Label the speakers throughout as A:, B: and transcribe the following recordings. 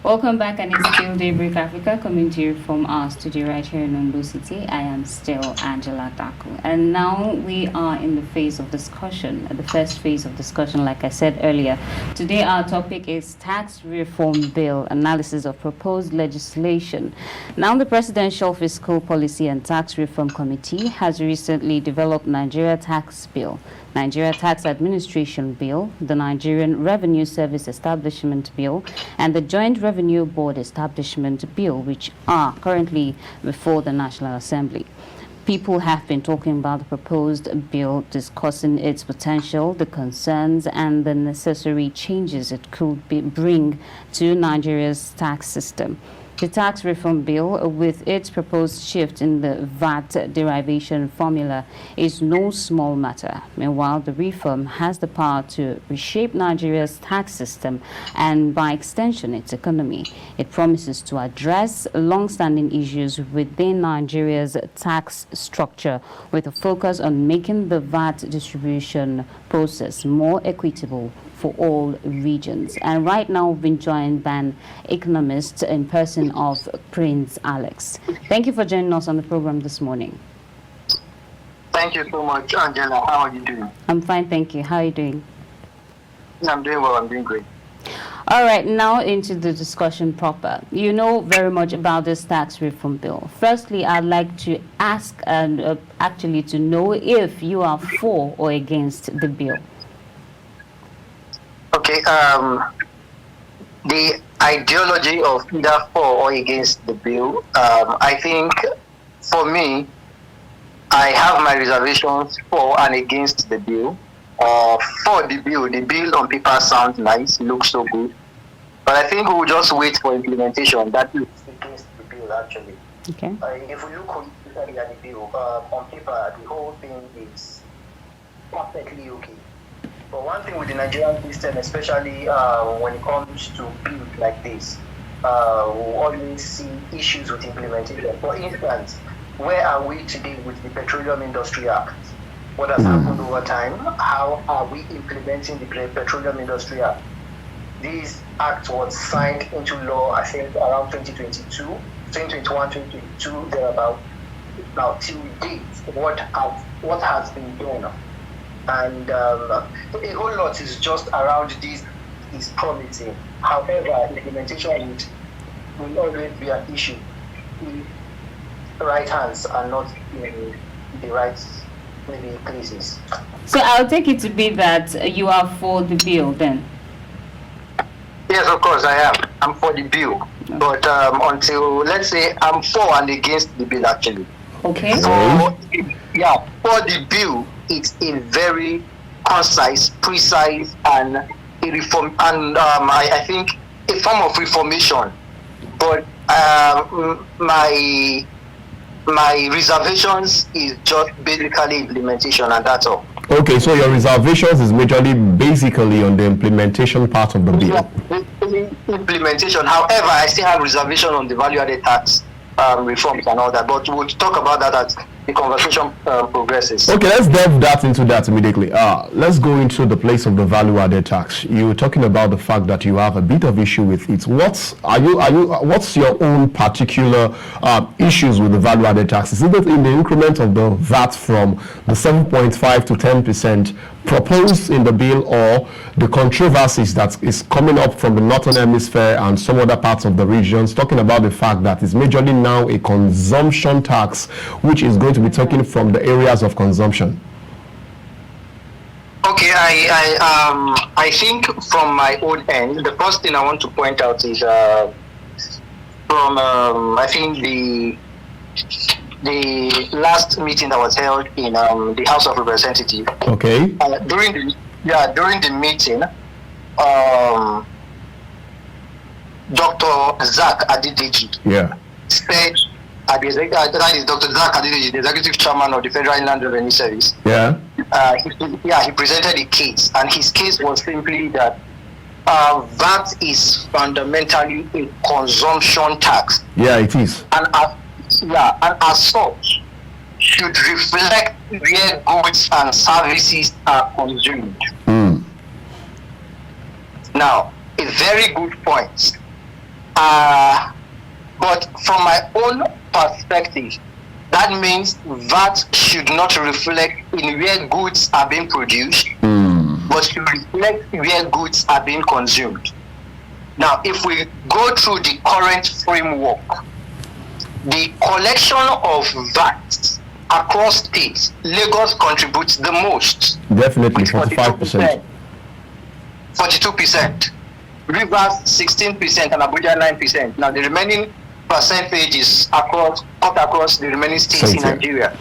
A: Welcome back, and it's still Daybreak Africa coming to you from our studio right here in Ondo City. I am still Angela Daku, and now we are in the phase of discussion, the first phase of discussion, like I said earlier. Today, our topic is Tax Reform Bill, analysis of proposed legislation. Now, the Presidential Fiscal Policy and Tax Reform Committee has recently developed Nigeria Tax Bill, Nigeria Tax Administration Bill, the Nigerian Revenue Service Establishment Bill, and the Joint Revenue Board Establishment Bill, which are currently before the National Assembly. People have been talking about the proposed bill, discussing its potential, the concerns, and the necessary changes it could bring to Nigeria's tax system. The tax reform bill, with its proposed shift in the VAT derivation formula, is no small matter. Meanwhile, the reform has the power to reshape Nigeria's tax system and, by extension, its economy. It promises to address long-standing issues within Nigeria's tax structure, with a focus on making the VAT distribution process more equitable for all regions. And right now we've been joined by an economist in person of Prince Alex. Thank you for joining us on the program this morning.
B: Thank you so much, Angela. How are you doing?
A: I'm fine, thank you. How are you doing?
B: I'm doing well. I'm doing great.
A: All right, now into the discussion proper. You know very much about this tax reform bill. Firstly, I'd like to ask and actually to know if you are for or against the bill.
B: Okay, the ideology of either for or against the bill, I think for me, I have my reservations for and against the bill. For the bill on paper sounds nice, looks so good, but I think we'll just wait for implementation. That is against the bill, actually.
A: Okay.
B: If we look holistically at the bill, on paper, the whole thing is perfectly okay. But one thing with the Nigerian system, especially when it comes to bills like this, we always see issues with implementation. For instance, where are we today with the Petroleum Industry Act? What has happened over time? How are we implementing the Petroleum Industry Act? This act was signed into law, I think, around 2021, 2022, thereabout. Now, till date, what has been done? And a whole lot is just around this is promising. However, implementation will always be an issue if the right hands are not in the right maybe places.
A: So I'll take it to be that you are for the bill then.
B: Yes, of course I am. I'm for the bill. Okay. But until, let's say, I'm for and against the bill actually.
A: Okay.
B: So, yeah, for the bill, it's a very concise, precise, and a reform, and I think a form of reformation. But my reservations is just basically implementation, and that's all.
C: Okay, so your reservations is majorly basically on the implementation part of the bill.
B: Yeah, implementation. However, I still have reservation on the value-added tax reforms and all that, but we'll talk about that as the conversation progresses.
C: Okay, let's delve into that immediately. Let's go into the place of the value-added tax. You were talking about the fact that you have a bit of issue with it. What's your own particular issues with the value-added tax? Is it in the increment of the VAT from the 7.5 to 10% proposed in the bill, or the controversies that is coming up from the Northern Hemisphere and some other parts of the regions, talking about the fact that it's majorly now a consumption tax, which is going to be taken from the areas of consumption?
B: Okay, I think from my own end, the first thing I want to point out is from I think the last meeting that was held in the House of Representatives.
C: Okay.
B: During the meeting, Dr. Zak Adedeji said, that is Dr. Zak Adedeji, the Executive Chairman of the Federal Inland Revenue Service. He presented a case, and his case was simply that VAT is fundamentally a consumption tax.
C: Yeah, it is.
B: And as such, should reflect where goods and services are consumed. Now, a very good point. But from my own perspective, that means VAT should not reflect in where goods are being produced, but should reflect where goods are being consumed. Now, if we go through the current framework, the collection of VAT across states, Lagos contributes the most.
C: Definitely, 45%.
B: 42%. Rivers 16% and Abuja 9%. Now the remaining percentage is cut across the remaining states in Nigeria.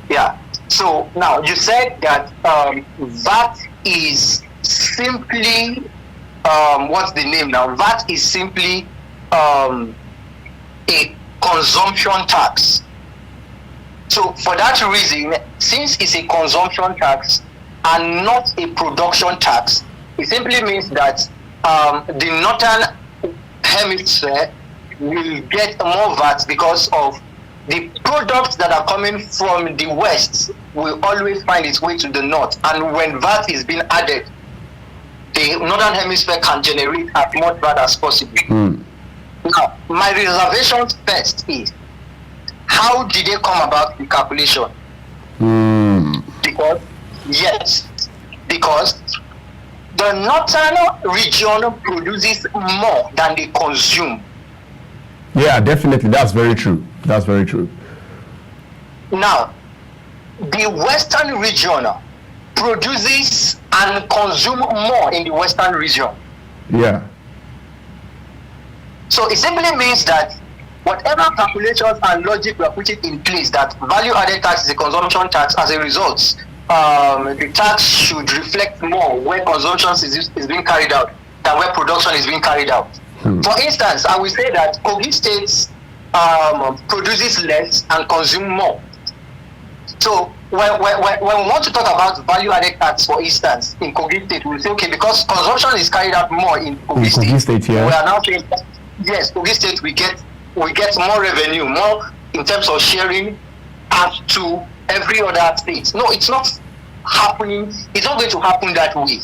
B: Yeah. So now you said that VAT is simply what's the name now? VAT is simply a consumption tax. So for that reason, since it's a consumption tax and not a production tax, it simply means that the northern hemisphere will get more VAT because of the products that are coming from the west will always find its way to the north. And when VAT is being added, the northern hemisphere can generate as much VAT as possible. Now, my reservation first is, how did they come about the calculation? Because the northern region produces more than they consume.
C: Yeah, definitely. That's very true. That's very true.
B: Now, the western region produces and consumes more in the western region.
C: Yeah.
B: So it simply means that whatever calculations and logic we are putting in place, that value-added tax is a consumption tax, as a result, the tax should reflect more where consumption is being carried out than where production is being carried out. For instance, I will say that Kogi State produces less and consume more. So when we want to talk about value-added tax, for instance, in Kogi State, we will say, okay, because consumption is carried out more in Kogi State,
C: yeah.
B: We are now saying, yes, Kogi State, we get more revenue, more in terms of sharing as to every other state. No, it's not happening. It's not going to happen that way.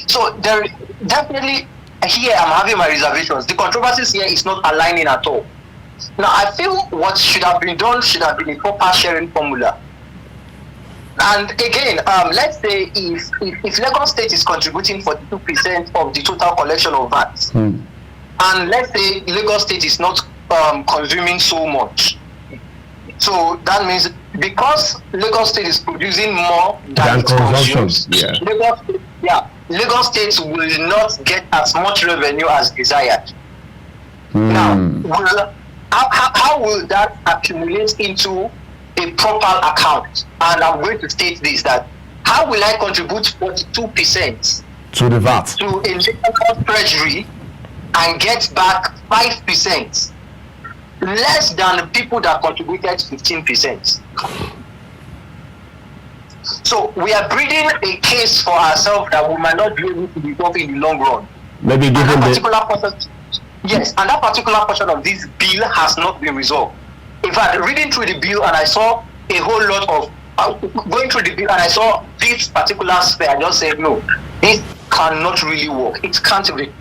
B: So there is definitely, here I'm having my reservations. The controversies here is not aligning at all. Now, I feel what should have been done should have been a proper sharing formula. And again, let's say if Lagos State is contributing 42% of the total collection of VAT, and let's say Lagos State is not consuming so much, so that means because Lagos State is producing more than it consumes, Lagos State will not get as much revenue as desired. Now, how will that accumulate into a proper account? And I'm going to state this, that how will I contribute 42%
C: to the VAT
B: to a national treasury and get back 5%, less than the people that contributed 15%? So we are breeding a case for ourselves that we might not be able to resolve in the long run.
C: Maybe given
B: and that particular portion of this bill has not been resolved. In fact, reading through the bill, and I saw a whole lot of going through the bill, and I saw this particular sphere. I just said, no, it cannot really work. It can't really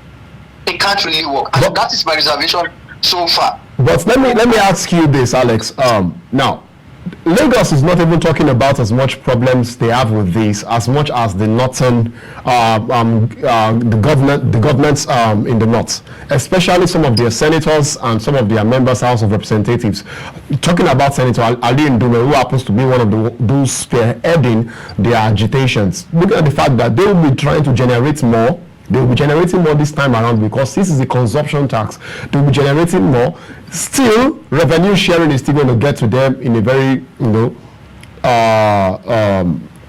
B: work. And that is my reservation so far.
C: But let me ask you this, Alex. Now, Lagos is not even talking about as much problems they have with this as much as the northern, the governments in the north, especially some of their senators and some of their members, House of Representatives. Talking about Senator Ali Ndume, who happens to be one of those spearheading their agitations. Look at the fact that they will be trying to generate more. They will be generating more this time around because this is a consumption tax. They will be generating more. Still, revenue sharing is still going to get to them in a very,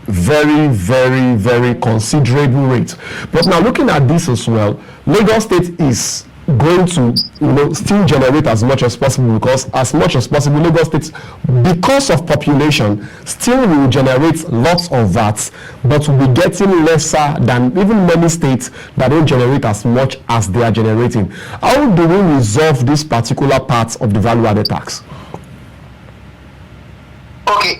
C: very, very, very considerable rate. But now looking at this as well, Lagos State is going to still generate as much as possible, because as much as possible Lagos State, because of population, still will generate lots of VAT, but will be getting lesser than even many states that don't generate as much as they are generating. How do we resolve this particular part of the value-added tax?
B: Okay,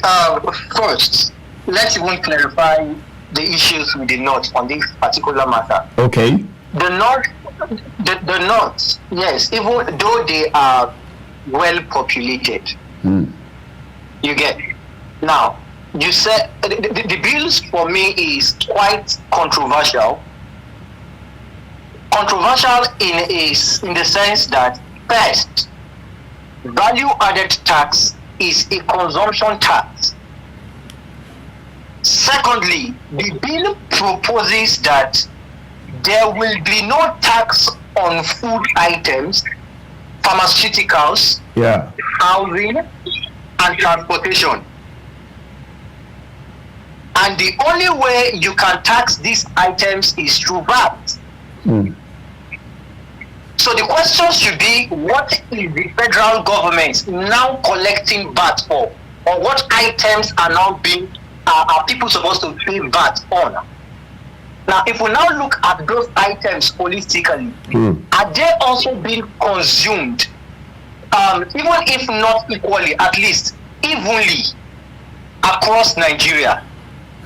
B: first, let's even clarify the issues with the North on this particular matter.
C: Okay.
B: The North the north, yes, even though they are well populated, you get. Now, you said the bills for me is quite controversial. Controversial in the sense that, first, value-added tax is a consumption tax. Secondly, the bill proposes that there will be no tax on food items, pharmaceuticals, housing, and transportation. And the only way you can tax these items is through VAT. So the question should be, what is the federal government now collecting VAT for? Or what items are now are people supposed to pay VAT on? Now, if we now look at those items holistically, are they also being consumed, even if not equally, at least evenly across Nigeria?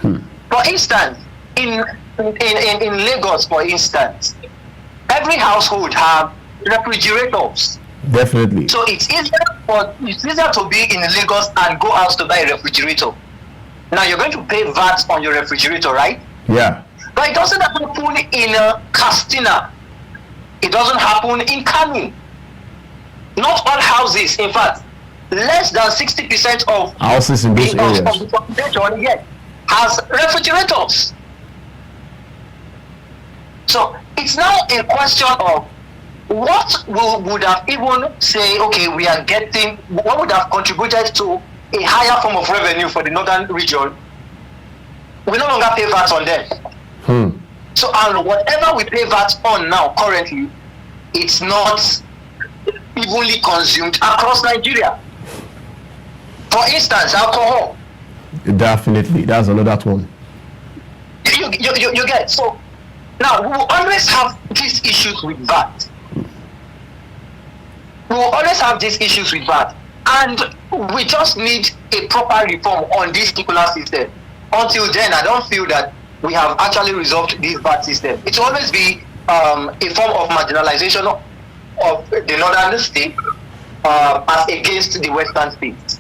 B: For instance, in Lagos, for instance, every household have refrigerators.
C: Definitely.
B: So it's easier to be in Lagos and go out to buy a refrigerator. Now you're going to pay VAT on your refrigerator, right?
C: Yeah.
B: But it doesn't happen in Katsina. It doesn't happen in Kano. Not all houses, in fact, less than 60% of
C: houses in these areas
B: of the population, yes, has refrigerators. So it's now a question of what would have even say, okay, we are getting, what would have contributed to a higher form of revenue for the northern region. We no longer pay VAT on them. So, and whatever we pay VAT on now, currently, it's not evenly consumed across Nigeria. For instance, alcohol.
C: Definitely, that's another one.
B: You get. So now we will always have these issues with VAT. We will always have these issues with VAT, and we just need a proper reform on this particular system. Until then, I don't feel that we have actually resolved this VAT system. It will always be a form of marginalization of the northern state as against the western states.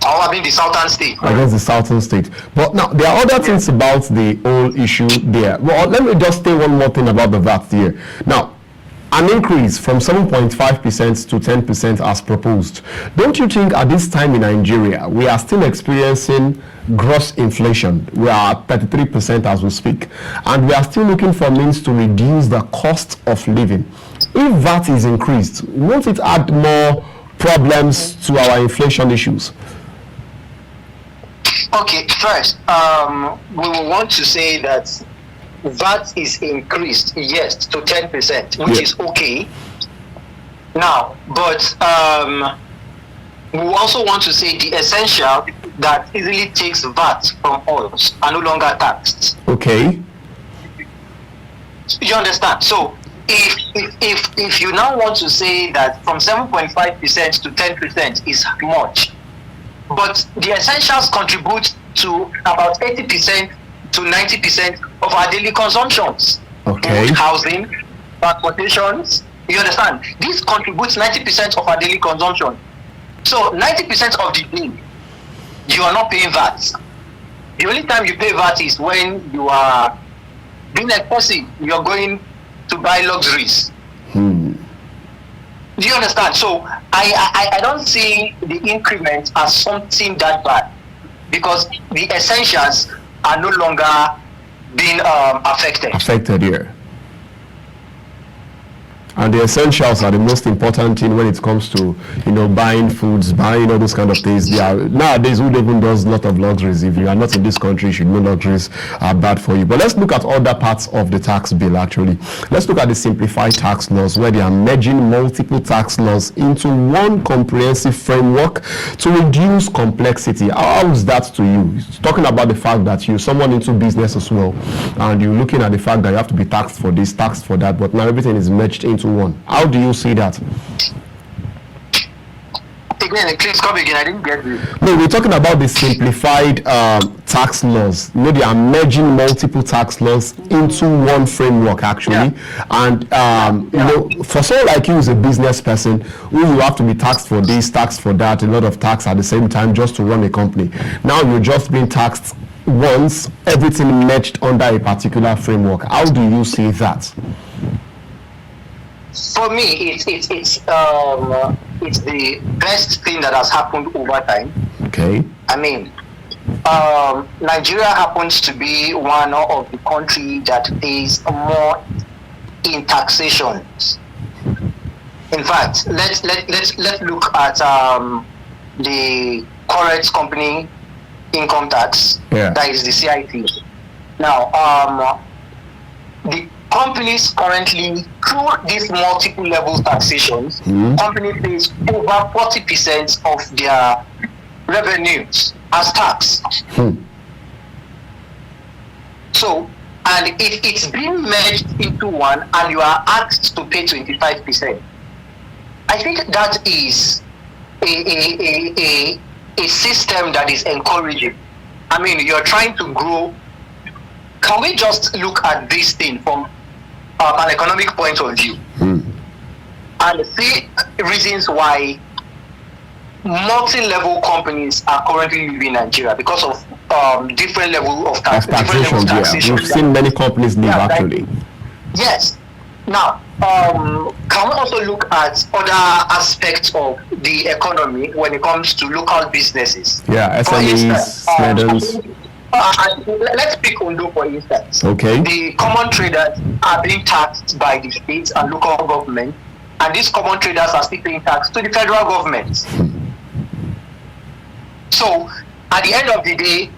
B: Or I mean the southern state.
C: Against the southern state. But now, there are other things about the whole issue there. Well, let me just say one more thing about the VAT here. Now, an increase from 7.5% to 10% as proposed. Don't you think at this time in Nigeria, we are still experiencing gross inflation? We are at 33% as we speak. And we are still looking for means to reduce the cost of living. If VAT is increased, won't it add more problems to our inflation issues?
B: Okay, first, we will want to say that VAT is increased, yes, to 10%, which is okay. Now, but we also want to say the essential that easily takes VAT from us are no longer taxed.
C: Okay.
B: You understand? So, if you now want to say that from 7.5% to 10% is much, but the essentials contribute to about 80% to 90% of our daily consumptions.
C: Okay.
B: Housing, transportations, you understand? This contributes 90% of our daily consumption. So 90% of the day, you are not paying VAT. The only time you pay VAT is when you are being a person, you are going to buy luxuries. Do you understand? So I don't see the increment as something that bad, because the essentials are no longer being affected.
C: Affected here. And the essentials are the most important thing when it comes to, buying foods, buying all those kind of things. They are, nowadays, who even does a lot of luxuries? If you are not in this country, you should know luxuries are bad for you. But let's look at other parts of the tax bill, actually. Let's look at the simplified tax laws, where they are merging multiple tax laws into one comprehensive framework to reduce complexity. How is that to you? It's talking about the fact that you're someone into business as well, and you're looking at the fact that you have to be taxed for this, taxed for that, but now everything is merged into one. How do you see that?
B: Again, please come again. I didn't get you.
C: No, we're talking about the simplified tax laws. You know, they are merging multiple tax laws into one framework, actually.
B: Yeah.
C: And, you know, for someone like you who's a business person, who you have to be taxed for this, taxed for that, a lot of tax at the same time just to run a company. Now you're just being taxed once, everything merged under a particular framework. How do you see that?
B: For me, it's the best thing that has happened over time.
C: Okay.
B: I mean, Nigeria happens to be one of the countries that pays more in taxations. In fact, let's look at the current company income tax.
C: Yeah.
B: That is the CIT. Now, the companies currently, through these multiple level taxations, company pays over 40% of their revenues as tax. So, and if it's being merged into one and you are asked to pay 25%, I think that is a system that is encouraging. I mean, you're trying to grow. Can we just look at this thing from an economic point of view and see reasons why multi-level companies are currently living in Nigeria because of different level of
C: taxation? Yeah, we've seen many companies leave actually.
B: Yes. Now, can we also look at other aspects of the economy when it comes to local businesses?
C: Yeah, SMEs, Swedens.
B: Let's pick Ondo for instance.
C: Okay.
B: The common traders are being taxed by the states and local government, and these common traders are still paying tax to the federal government. So, at the end of the day,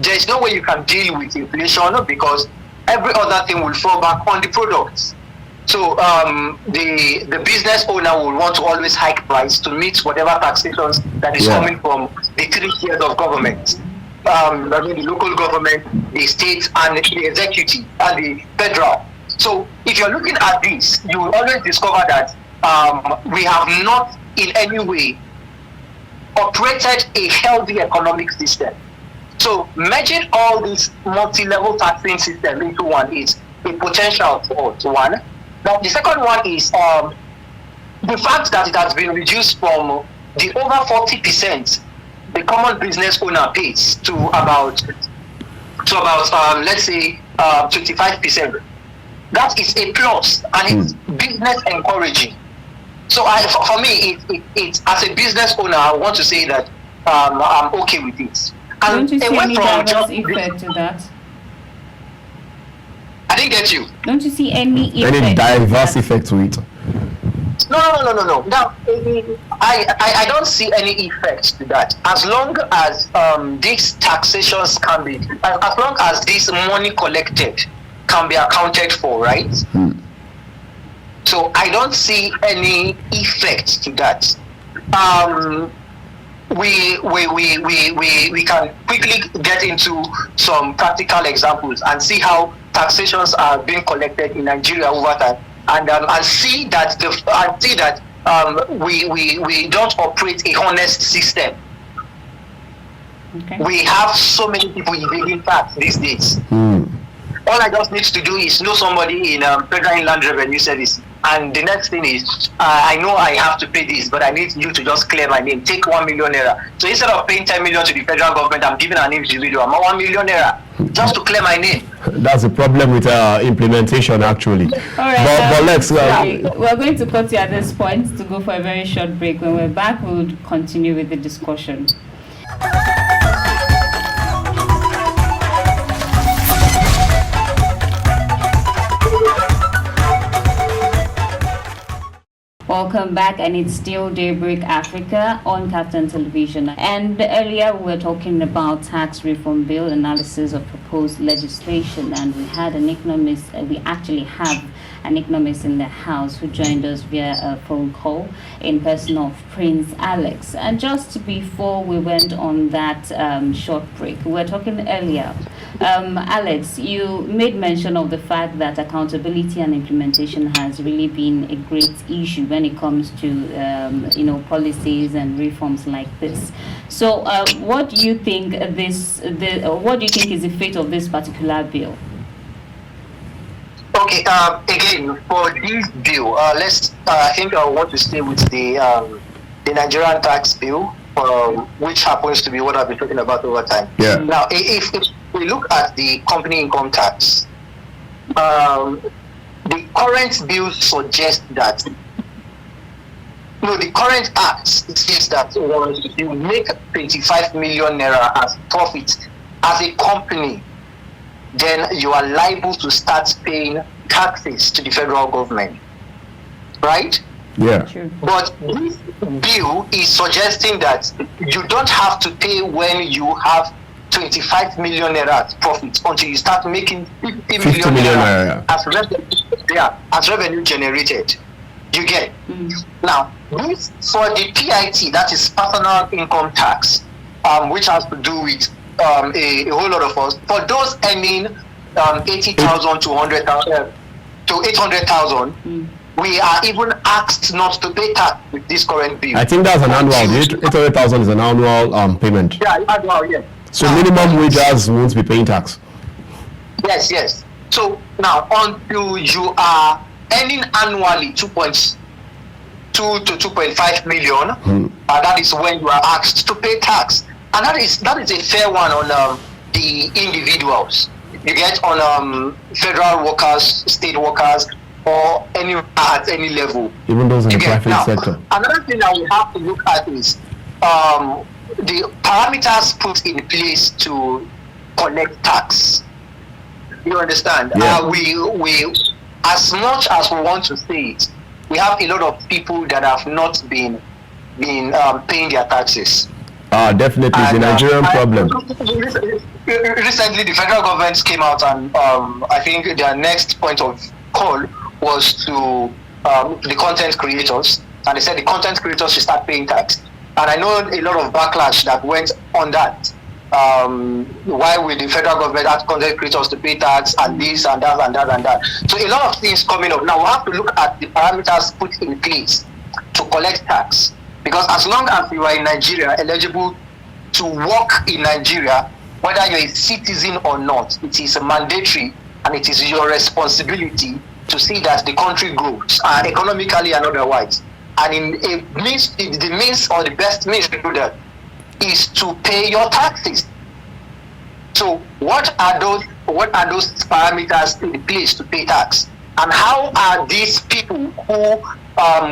B: there's no way you can deal with inflation because every other thing will fall back on the products. So the business owner will want to always hike price to meet whatever taxations that is coming from the 3 tiers of government. I mean the local government, the state, and the executive, and the federal. So if you're looking at this, you will always discover that we have not in any way operated a healthy economic system. So merging all this multi-level taxing system into one is a potential for one. Now the second one is the fact that it has been reduced from the over 40% the common business owner pays to about let's say 25%. That is a plus, and it's business encouraging. So for me, it's as a business owner, I want to say that I'm okay with it. And
A: don't you see any diverse effect to that?
B: I didn't get you.
A: Don't you see any effect?
C: Any diverse effect to it?
B: No. Now, I don't see any effect to that. As long as these taxations can be, as long as this money collected can be accounted for, right? So I don't see any effect to that. We can quickly get into some practical examples and see how taxations are being collected in Nigeria over time, and see that we don't operate a honest system.
A: Okay.
B: We have so many people evading tax these days. All I just need to do is know somebody in Federal Inland Revenue Service, and the next thing is I know I have to pay this, but I need you to just clear my name. Take 1 million naira. So instead of paying 10 million to the federal government, I'm giving an individual 1 million naira just to clear my name.
C: That's the problem with implementation, actually.
A: All right,
C: but let's.
A: We're going to cut you at this point to go for a very short break. When we're back, we'll continue with the discussion. Welcome back, and it's still Daybreak Africa on KAFTAN Television. And earlier we were talking about tax reform bill, analysis of proposed legislation, and we had an economist. We actually have an economist in the house who joined us via a phone call in person of Prince Alex. And just before we went on that short break, we were talking earlier. Alex, you made mention of the fact that accountability and implementation has really been a great issue when it comes to policies and reforms like this. So, what do you think what do you think is the fate of this particular bill?
B: Okay. Again, for this bill, I think I want to stay with the Nigerian tax bill, which happens to be what I've been talking about over time.
C: Yeah.
B: Now, if we look at the company income tax, the current bill suggests that. No, the current act says that once you make 25 million naira as profit as a company, then you are liable to start paying taxes to the federal government, right?
C: Yeah.
A: Sure.
B: But this bill is suggesting that you don't have to pay when you have 25 million naira as profit until you start making 50 million naira as revenue generated. You get? Now, this for the PIT, that is personal income tax, which has to do with a whole lot of us. For those earning 80,000 to 100,000 to 800,000, we are even asked not to pay tax with this current bill.
C: I think that's an annual. 800,000 is an annual payment.
B: Yeah, annual, yes.
C: So minimum wages won't be paying tax.
B: Yes. So now, until you are earning annually 2.2 to 2.5 million, that is when you are asked to pay tax, and that is a fair one on the individuals. You get on federal workers, state workers, or at any level.
C: Even those in the private sector.
B: Another thing that we have to look at is the parameters put in place to collect tax. You understand?
C: Yeah.
B: We as much as we want to say it, we have a lot of people that have not been paying their taxes.
C: Definitely, it's a Nigerian problem.
B: Recently, the federal government came out and I think their next point of call was to the content creators, and they said the content creators should start paying tax. And I know a lot of backlash that went on that. Why will the federal government ask content creators to pay tax and this and that and that and that? So a lot of things coming up. Now we have to look at the parameters put in place to collect tax. Because as long as you are in Nigeria, eligible to work in Nigeria, whether you're a citizen or not, it is mandatory and it is your responsibility to see that the country grows economically and otherwise. And the means or the best means to do that is to pay your taxes. So what are those parameters in place to pay tax? And how are these people who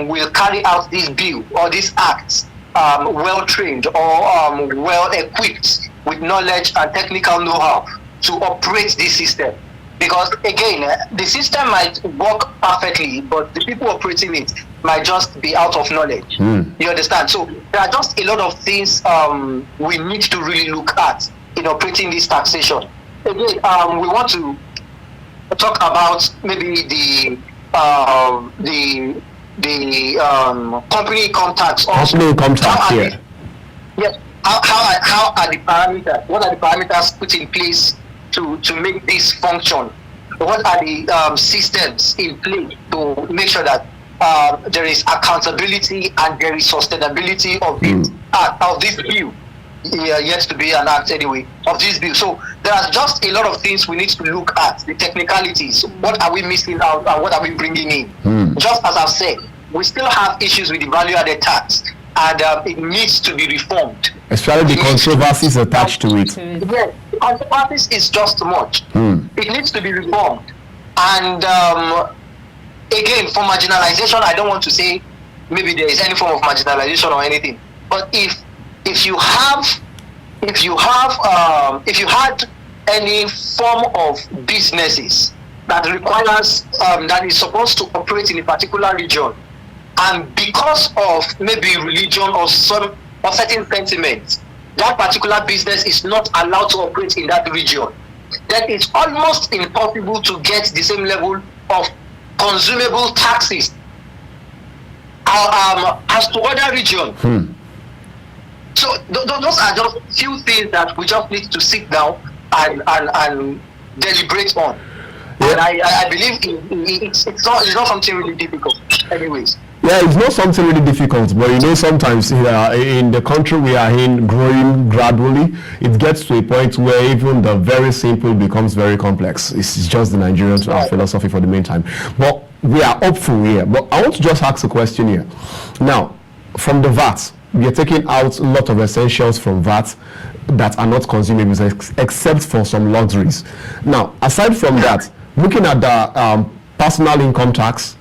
B: will carry out this bill or these acts well trained or well equipped with knowledge and technical know-how to operate this system? Because again, the system might work perfectly, but the people operating it might just be out of knowledge. You understand? So there are just a lot of things we need to really look at in operating this taxation. Again, we want to talk about maybe the company income tax.
C: Company income tax, yeah.
B: Yes. How are the parameters? What are the parameters put in place to make this function? What are the systems in place to make sure that there is accountability and there is sustainability of this bill? Yet to be an act anyway of this bill. So there are just a lot of things we need to look at, the technicalities. What are we missing out and what are we bringing in? Just as I've said, we still have issues with the value added tax, and it needs to be reformed.
C: Especially the controversies attached to it.
B: Yes, controversies is just too much. It needs to be reformed. And again, for marginalization, I don't want to say maybe there is any form of marginalization or anything. But if you had any form of businesses that requires that is supposed to operate in a particular region, and because of maybe religion or certain sentiments, that particular business is not allowed to operate in that region, then it's almost impossible to get the same level of consumable taxes as to other regions. So those are just few things that we just need to sit down and deliberate on. And I believe it's not something really difficult anyways.
C: Yeah, it's not something really difficult, but you know, sometimes in the country we are in, growing gradually, it gets to a point where even the very simple becomes very complex. It's just the Nigerian philosophy for the meantime. But we are hopeful here. But I want to just ask a question here. Now, from the VAT, we are taking out a lot of essentials from VAT that are not consumables, except for some luxuries. Now, aside from that, looking at the personal income tax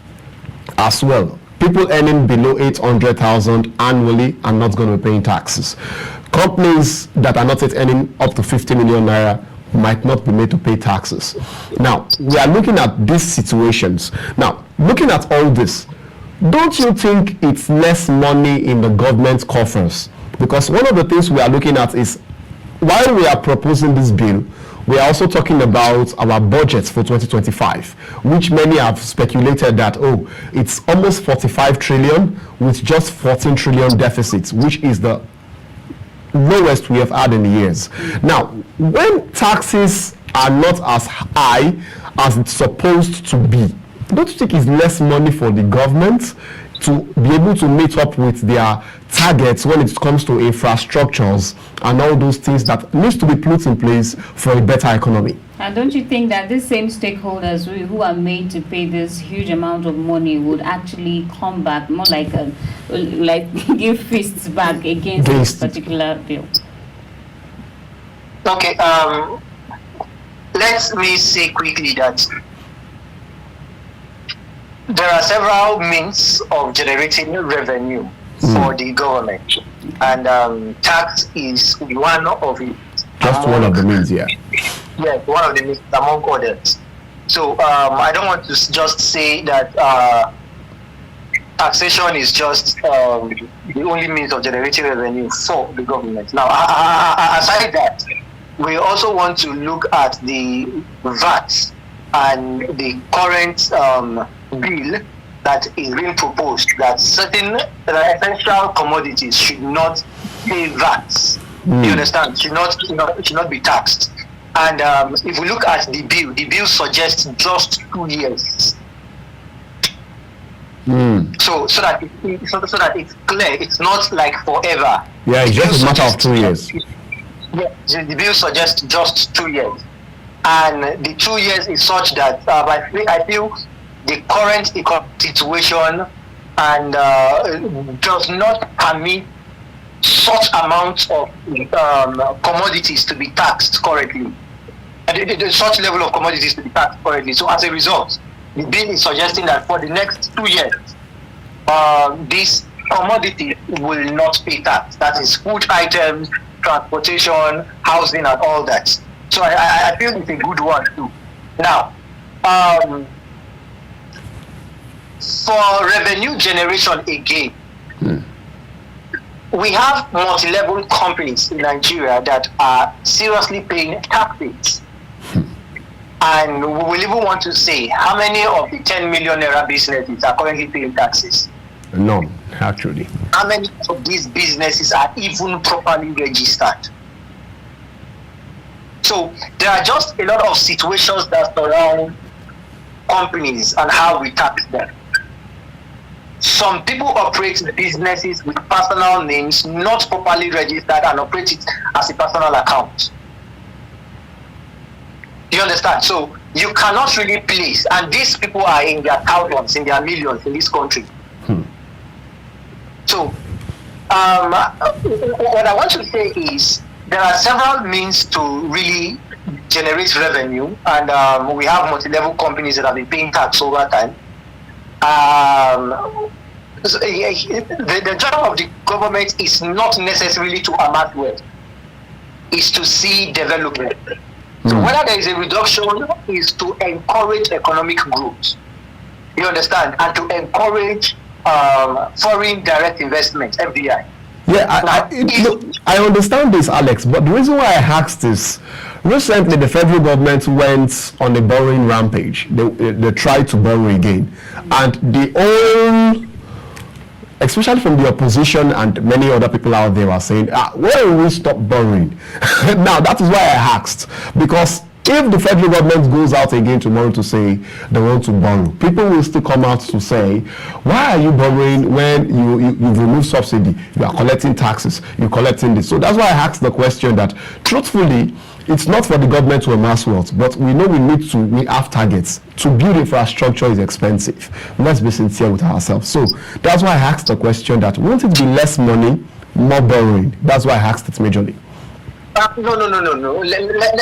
C: as well, people earning below 800,000 annually are not going to be paying taxes. Companies that are not yet earning up to 50 million naira might not be made to pay taxes. Now, we are looking at these situations. Now, looking at all this, don't you think it's less money in the government coffers? Because one of the things we are looking at is, while we are proposing this bill, we are also talking about our budgets for 2025, which many have speculated that, it's almost 45 trillion with just 14 trillion deficits, which is the lowest we have had in years. Now, when taxes are not as high as it's supposed to be, don't you think it's less money for the government to be able to meet up with their targets when it comes to infrastructures and all those things that needs to be put in place for a better economy?
A: And don't you think that these same stakeholders who are made to pay this huge amount of money would actually come back, more like give fists back against this particular bill?
B: Okay, let me say quickly that there are several means of generating revenue for the government, and tax is one of it.
C: Just one of the means, yeah.
B: Yes, one of the means among others. So I don't want to just say that taxation is just the only means of generating revenue for the government. Now, aside that, we also want to look at the VAT and the current bill that is being proposed, that certain essential commodities should not pay VAT. You understand? Should not be taxed. And if we look at the bill suggests just 2 years. So that it's clear, it's not like forever.
C: Yeah, it's just a matter of 2 years.
B: Yeah, the bill suggests just 2 years. And the 2 years is such that I feel the current economic situation and does not permit such amounts of commodities to be taxed currently. Such level of commodities to be taxed currently. So as a result, the bill is suggesting that for the next 2 years, this commodity will not pay tax. That is food items, transportation, housing, and all that. So I feel it's a good one too. Now, for revenue generation again, we have multi-level companies in Nigeria that are seriously paying taxes. And we will even want to say how many of the 10 million naira businesses are currently paying taxes?
C: None, actually.
B: How many of these businesses are even properly registered? So there are just a lot of situations that surround companies and how we tax them. Some people operate businesses with personal names not properly registered and operate it as a personal account. You understand? So you cannot really place, and these people are in their thousands, in their millions in this country. So what I want to say is there are several means to really generate revenue, and we have multi-level companies that have been paying tax over time. The job of the government is not necessarily to amass wealth, is to see development. So whether there is a reduction is to encourage economic growth. You understand? And to encourage foreign direct investment, FDI.
C: Yeah, I understand this, Alex, but the reason why I asked this Recently, the federal government went on a borrowing rampage. They tried to borrow again. And the whole, especially from the opposition and many other people out there, are saying, when will we stop borrowing? Now, that is why I asked. Because if the federal government goes out again tomorrow to say they want to borrow, people will still come out to say, why are you borrowing when you've removed subsidy, you are collecting taxes, you're collecting this. So that's why I asked the question that, truthfully, it's not for the government to amass wealth, but we know we have targets. To build infrastructure is expensive. Let's be sincere with ourselves. So that's why I asked the question that, won't it be less money, more borrowing? That's why I asked it majorly.
B: No.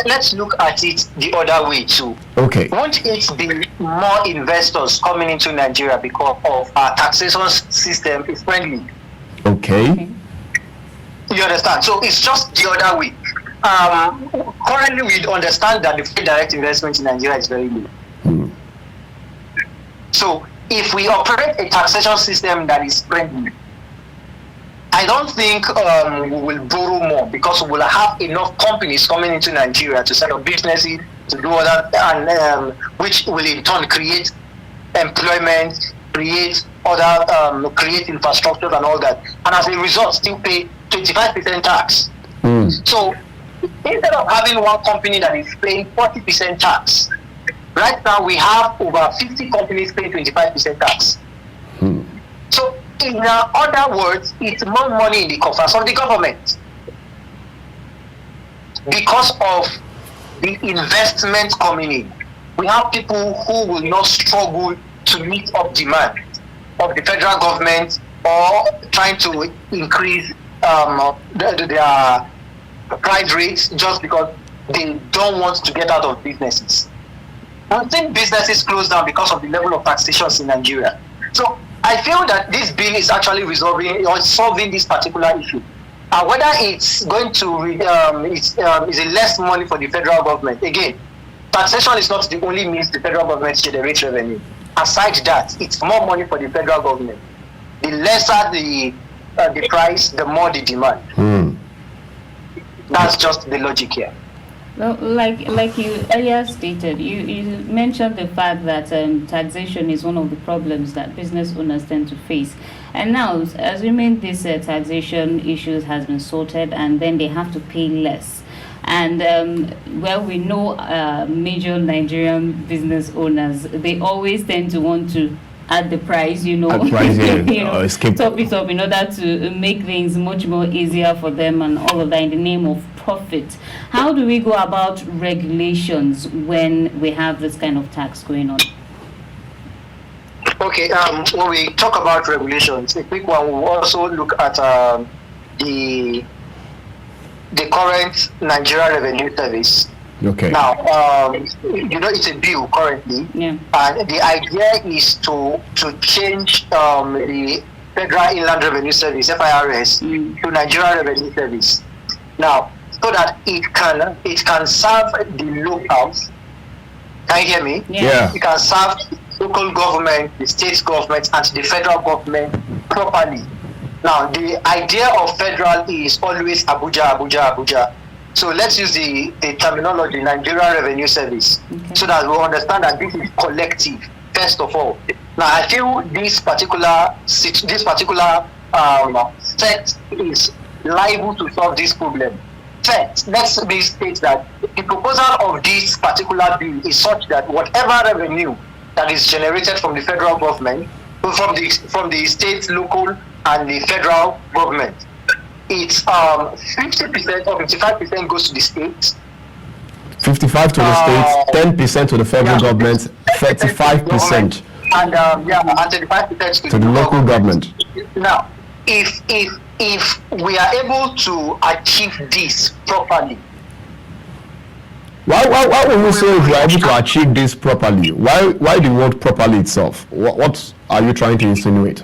B: Let's look at it the other way too.
C: Okay.
B: Won't it be more investors coming into Nigeria because of our taxation system is friendly?
C: Okay.
B: You understand? So it's just the other way. Currently, we understand that the free direct investment in Nigeria is very low. So if we operate a taxation system that is friendly, I don't think we will borrow more, because we will have enough companies coming into Nigeria to set up businesses, to do other, and which will in turn create employment, create other, create infrastructure and all that, and as a result, still pay 25% tax. So instead of having one company that is paying 40% tax, right now we have over 50 companies paying 25% tax. So in other words, it's more money in the coffers of the government because of the investment coming in. We have people who will not struggle to meet up demand of the federal government or trying to increase their price rates just because they don't want to get out of businesses. I think businesses close down because of the level of taxations in Nigeria. So I feel that this bill is actually resolving or solving this particular issue. Whether it's going to is less money for the federal government. Again, taxation is not the only means the federal government generates revenue. Aside that, it's more money for the federal government. The lesser the price, the more the demand. That's just the logic here.
A: Well, like you earlier stated, you mentioned the fact that taxation is one of the problems that business owners tend to face. And now, assuming this taxation issues has been sorted, and then they have to pay less. And well, we know major Nigerian business owners, they always tend to want to add the price, top it up in order to make things much more easier for them and all of that in the name of profit. How do we go about regulations when we have this kind of tax going on?
B: Okay, when we talk about regulations, a quick one, we'll also look at the current Nigeria Revenue Service.
C: Okay.
B: Now, it's a bill currently, and the idea is to change the Federal Inland Revenue Service (FIRS) to Nigeria Revenue Service. Now, so that it can serve the locals. Can you hear me?
C: Yeah.
B: It can serve local government, the state government, and the federal government properly. Now, the idea of federal is always Abuja. So let's use the terminology Nigeria Revenue Service, so that we understand that this is collective, first of all. Now, I feel this particular set is liable to solve this problem. First, let's state that the proposal of this particular bill is such that whatever revenue that is generated from the federal government, from the state, local, and the federal government, it's 50% or 55% goes to the states.
C: 55 to the states, 10% to the federal government, 35%.
B: And 35%
C: to the local government.
B: Now, if we are able to achieve this properly,
C: why would you say if we are able to achieve this properly? Why the word properly itself? What are you trying to insinuate?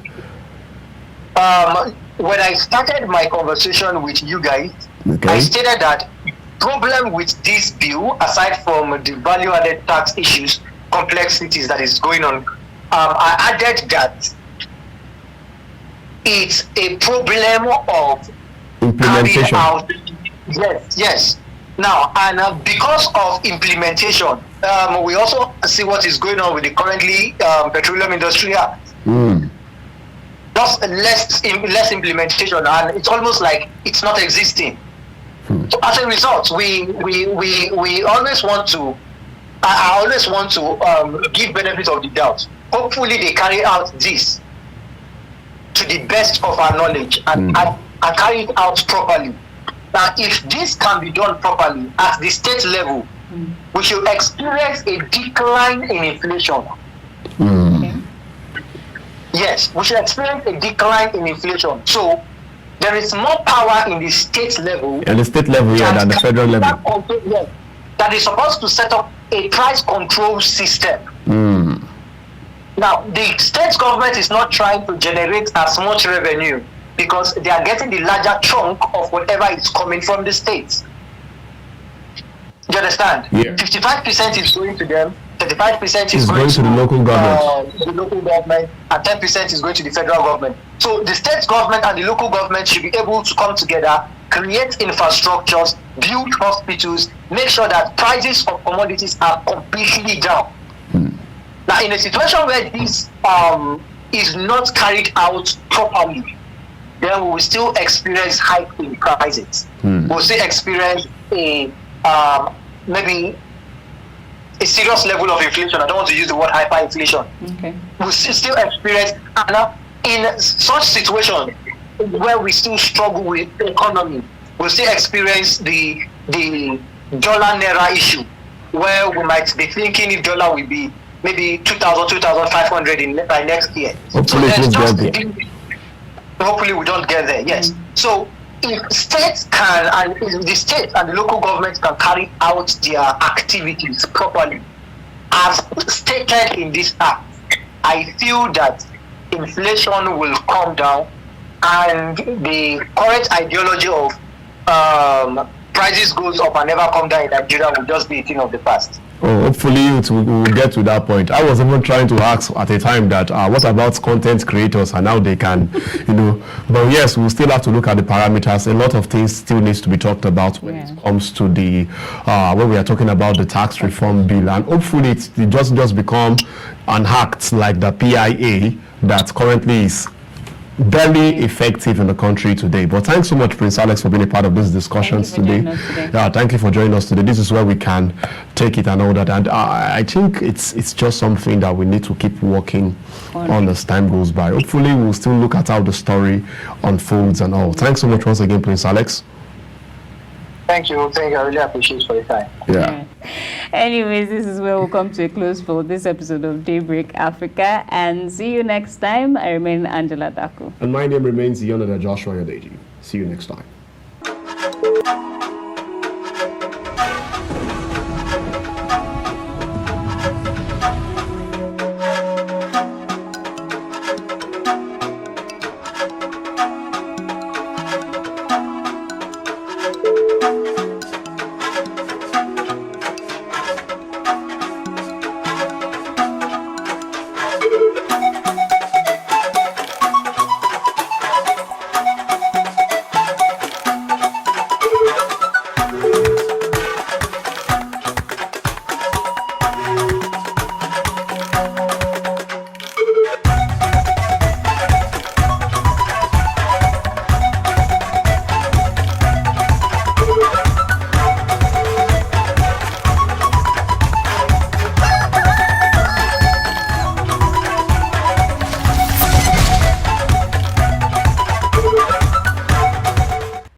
B: When I started my conversation with you guys, I stated that problem with this bill, aside from the value-added tax issues, complexities that is going on, I added that it's a problem of
C: implementation.
B: Yes. Now, and because of implementation, we also see what is going on with the currently Petroleum Industry Act. Just less implementation, and it's almost like it's not existing. So as a result, we always want to. I always want to give benefit of the doubt. Hopefully, they carry out this to the best of our knowledge and carry it out properly. Now, if this can be done properly at the state level, we should experience a decline in inflation.
A: Okay.
B: Yes, we should experience a decline in inflation. So there is more power in the state level.
C: At the state level, yeah, than the federal level.
B: Yes, that is supposed to set up a price control system. Now, the state government is not trying to generate as much revenue because they are getting the larger chunk of whatever is coming from the states. Do you understand?
C: Yeah.
B: 55% is going to them, 35% is
C: going to the local government.
B: And 10% is going to the federal government. So the state government and the local government should be able to come together, create infrastructures, build hospitals, make sure that prices of commodities are completely down. Now, in a situation where this is not carried out properly, then we will still experience hike in prices. We'll still experience a maybe a serious level of inflation. I don't want to use the word hyperinflation.
A: Okay.
B: We'll still experience, and in such situation where we still struggle with the economy, we'll still experience the dollar naira issue, where we might be thinking if dollar will be maybe 2,000, 2,500 by next year.
C: Hopefully,
B: hopefully we don't get there. Yes. So if states can, and if the state and the local government can carry out their activities properly, as stated in this act, I feel that inflation will come down, and the current ideology of prices goes up and never come down in Nigeria will just be a thing of the past.
C: Oh, hopefully we'll get to that point. I was even trying to ask at a time that what about content creators and now they can, but yes, we'll still have to look at the parameters. A lot of things still needs to be talked about when it comes to the when we are talking about the tax reform bill, and hopefully it just become an act like the PIA that currently is barely effective in the country today. But thanks so much, Prince Alex, for being a part of these discussions today. Yeah, thank you for joining us today. This is where we can take it and all that. And I think it's just something that we need to keep working on as time goes by. Hopefully, we'll still look at how the story unfolds and all. Thanks so much once again, Prince Alex.
B: Thank you. I really appreciate for your time.
C: Yeah.
A: Anyways, this is where we'll come to a close for this episode of Daybreak Africa, and see you next time. I remain Angela Daku.
C: And my name remains Ikhonede Joshua Yadeji. See you next time.